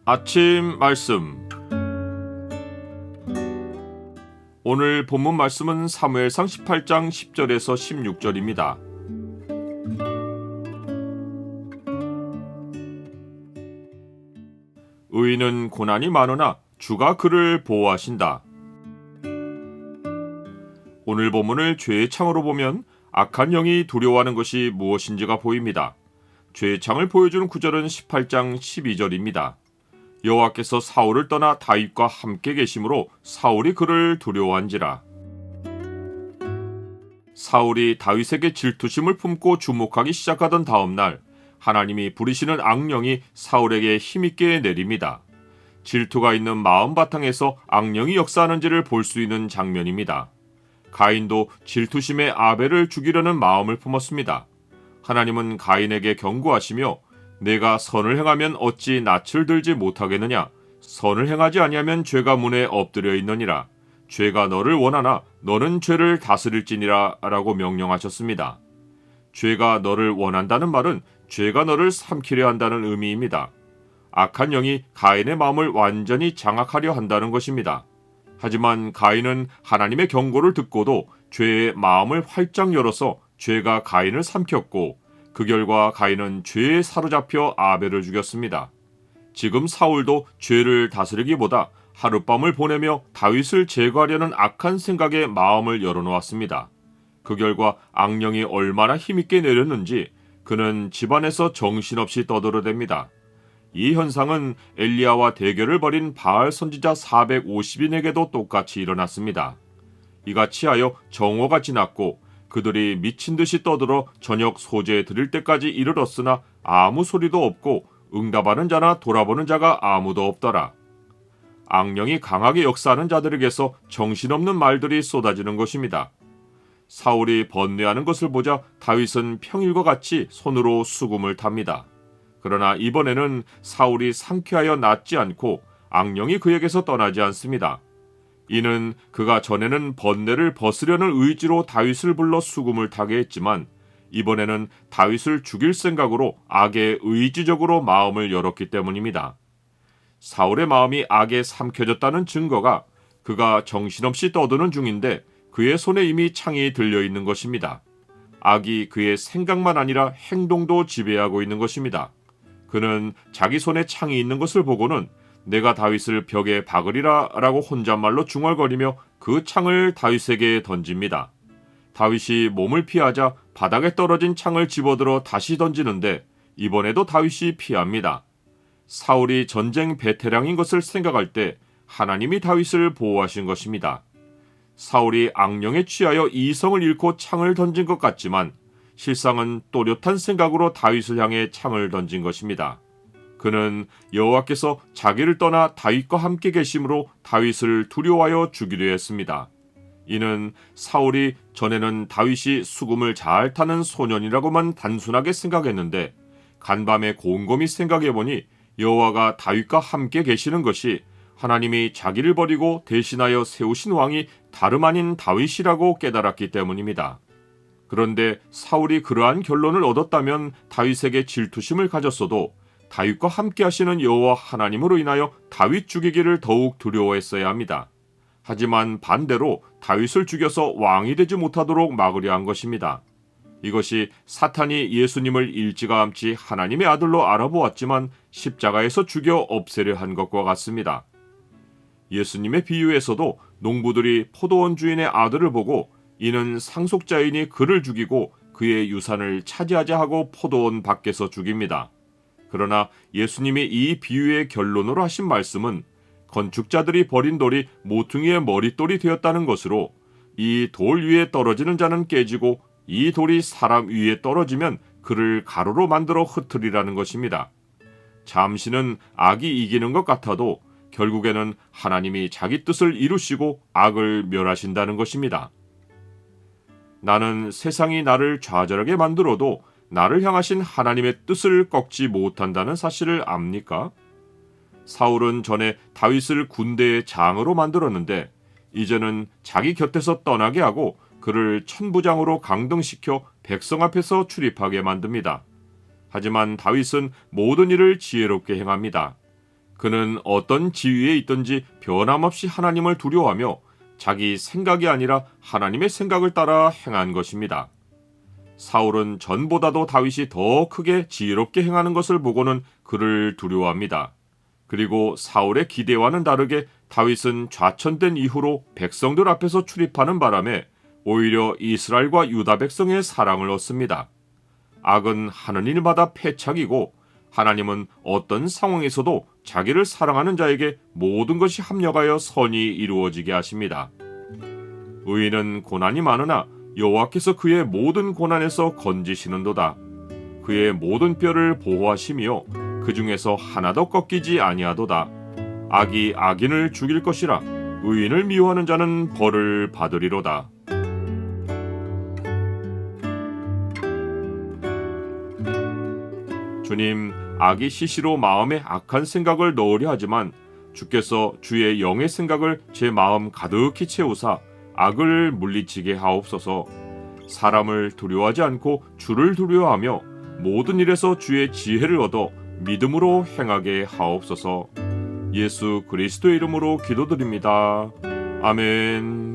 아침 말씀. 오늘 본문 말씀은 사무엘상 18장 10절에서 16절입니다. 의인은 고난이 많으나 주가 그를 보호하신다. 오늘 본문을 죄의 창으로 보면 악한 영이 두려워하는 것이 무엇인지가 보입니다. 죄의 창을 보여주는 구절은 18장 12절입니다. 여호와께서 사울을 떠나 다윗과 함께 계심으로 사울이 그를 두려워한지라. 사울이 다윗에게 질투심을 품고 주목하기 시작하던 다음 날 하나님이 부리시는 악령이 사울에게 힘있게 내립니다. 질투가 있는 마음 바탕에서 악령이 역사하는지를 볼 수 있는 장면입니다. 가인도 질투심에 아벨을 죽이려는 마음을 품었습니다. 하나님은 가인에게 경고하시며 내가 선을 행하면 어찌 낯을 들지 못하겠느냐? 선을 행하지 아니하면 죄가 문에 엎드려 있느니라. 죄가 너를 원하나 너는 죄를 다스릴지니라 라고 명령하셨습니다. 죄가 너를 원한다는 말은 죄가 너를 삼키려 한다는 의미입니다. 악한 영이 가인의 마음을 완전히 장악하려 한다는 것입니다. 하지만 가인은 하나님의 경고를 듣고도 죄의 마음을 활짝 열어서 죄가 가인을 삼켰고 그 결과 가인은 죄에 사로잡혀 아벨을 죽였습니다. 지금 사울도 죄를 다스리기보다 하룻밤을 보내며 다윗을 제거하려는 악한 생각에 마음을 열어놓았습니다. 그 결과 악령이 얼마나 힘있게 내렸는지 그는 집안에서 정신없이 떠들어댑니다. 이 현상은 엘리야와 대결을 벌인 바알 선지자 450인에게도 똑같이 일어났습니다. 이같이 하여 정오가 지났고 그들이 미친 듯이 떠들어 저녁 소재 드릴 때까지 이르렀으나 아무 소리도 없고 응답하는 자나 돌아보는 자가 아무도 없더라. 악령이 강하게 역사하는 자들에게서 정신없는 말들이 쏟아지는 것입니다. 사울이 번뇌하는 것을 보자 다윗은 평일과 같이 손으로 수금을 탑니다. 그러나 이번에는 사울이 상쾌하여 낫지 않고 악령이 그에게서 떠나지 않습니다. 이는 그가 전에는 번뇌를 벗으려는 의지로 다윗을 불러 수금을 타게 했지만 이번에는 다윗을 죽일 생각으로 악에 의지적으로 마음을 열었기 때문입니다. 사울의 마음이 악에 삼켜졌다는 증거가 그가 정신없이 떠드는 중인데 그의 손에 이미 창이 들려있는 것입니다. 악이 그의 생각만 아니라 행동도 지배하고 있는 것입니다. 그는 자기 손에 창이 있는 것을 보고는 내가 다윗을 벽에 박으리라 라고 혼잣말로 중얼거리며 그 창을 다윗에게 던집니다. 다윗이 몸을 피하자 바닥에 떨어진 창을 집어들어 다시 던지는데 이번에도 다윗이 피합니다. 사울이 전쟁 베테랑인 것을 생각할 때 하나님이 다윗을 보호하신 것입니다. 사울이 악령에 취하여 이성을 잃고 창을 던진 것 같지만 실상은 또렷한 생각으로 다윗을 향해 창을 던진 것입니다. 그는 여호와께서 자기를 떠나 다윗과 함께 계심으로 다윗을 두려워하여 죽이려 했습니다. 이는 사울이 전에는 다윗이 수금을 잘 타는 소년이라고만 단순하게 생각했는데 간밤에 곰곰이 생각해보니 여호와가 다윗과 함께 계시는 것이 하나님이 자기를 버리고 대신하여 세우신 왕이 다름 아닌 다윗이라고 깨달았기 때문입니다. 그런데 사울이 그러한 결론을 얻었다면 다윗에게 질투심을 가졌어도 다윗과 함께 하시는 여호와 하나님으로 인하여 다윗 죽이기를 더욱 두려워했어야 합니다. 하지만 반대로 다윗을 죽여서 왕이 되지 못하도록 막으려 한 것입니다. 이것이 사탄이 예수님을 일찌감치 하나님의 아들로 알아보았지만 십자가에서 죽여 없애려 한 것과 같습니다. 예수님의 비유에서도 농부들이 포도원 주인의 아들을 보고 이는 상속자이니 그를 죽이고 그의 유산을 차지하자 하고 포도원 밖에서 죽입니다. 그러나 예수님이 이 비유의 결론으로 하신 말씀은 건축자들이 버린 돌이 모퉁이의 머릿돌이 되었다는 것으로 이 돌 위에 떨어지는 자는 깨지고 이 돌이 사람 위에 떨어지면 그를 가루로 만들어 흩으리라는 것입니다. 잠시는 악이 이기는 것 같아도 결국에는 하나님이 자기 뜻을 이루시고 악을 멸하신다는 것입니다. 나는 세상이 나를 좌절하게 만들어도 나를 향하신 하나님의 뜻을 꺾지 못한다는 사실을 압니까? 사울은 전에 다윗을 군대의 장으로 만들었는데 이제는 자기 곁에서 떠나게 하고 그를 천부장으로 강등시켜 백성 앞에서 출입하게 만듭니다. 하지만 다윗은 모든 일을 지혜롭게 행합니다. 그는 어떤 지위에 있든지 변함없이 하나님을 두려워하며 자기 생각이 아니라 하나님의 생각을 따라 행한 것입니다. 사울은 전보다도 다윗이 더 크게 지혜롭게 행하는 것을 보고는 그를 두려워합니다. 그리고 사울의 기대와는 다르게 다윗은 좌천된 이후로 백성들 앞에서 출입하는 바람에 오히려 이스라엘과 유다 백성의 사랑을 얻습니다. 악은 하는 일마다 패착이고 하나님은 어떤 상황에서도 자기를 사랑하는 자에게 모든 것이 합력하여 선이 이루어지게 하십니다. 의인은 고난이 많으나 여호와께서 그의 모든 고난에서 건지시는도다. 그의 모든 뼈를 보호하시며 그 중에서 하나도 꺾이지 아니하도다. 악이 악인을 죽일 것이라 의인을 미워하는 자는 벌을 받으리로다. 주님, 악이 시시로 마음에 악한 생각을 넣으려 하지만 주께서 주의 영의 생각을 제 마음 가득히 채우사 악을 물리치게 하옵소서. 사람을 두려워하지 않고 주를 두려워하며 모든 일에서 주의 지혜를 얻어 믿음으로 행하게 하옵소서. 예수 그리스도의 이름으로 기도드립니다. 아멘.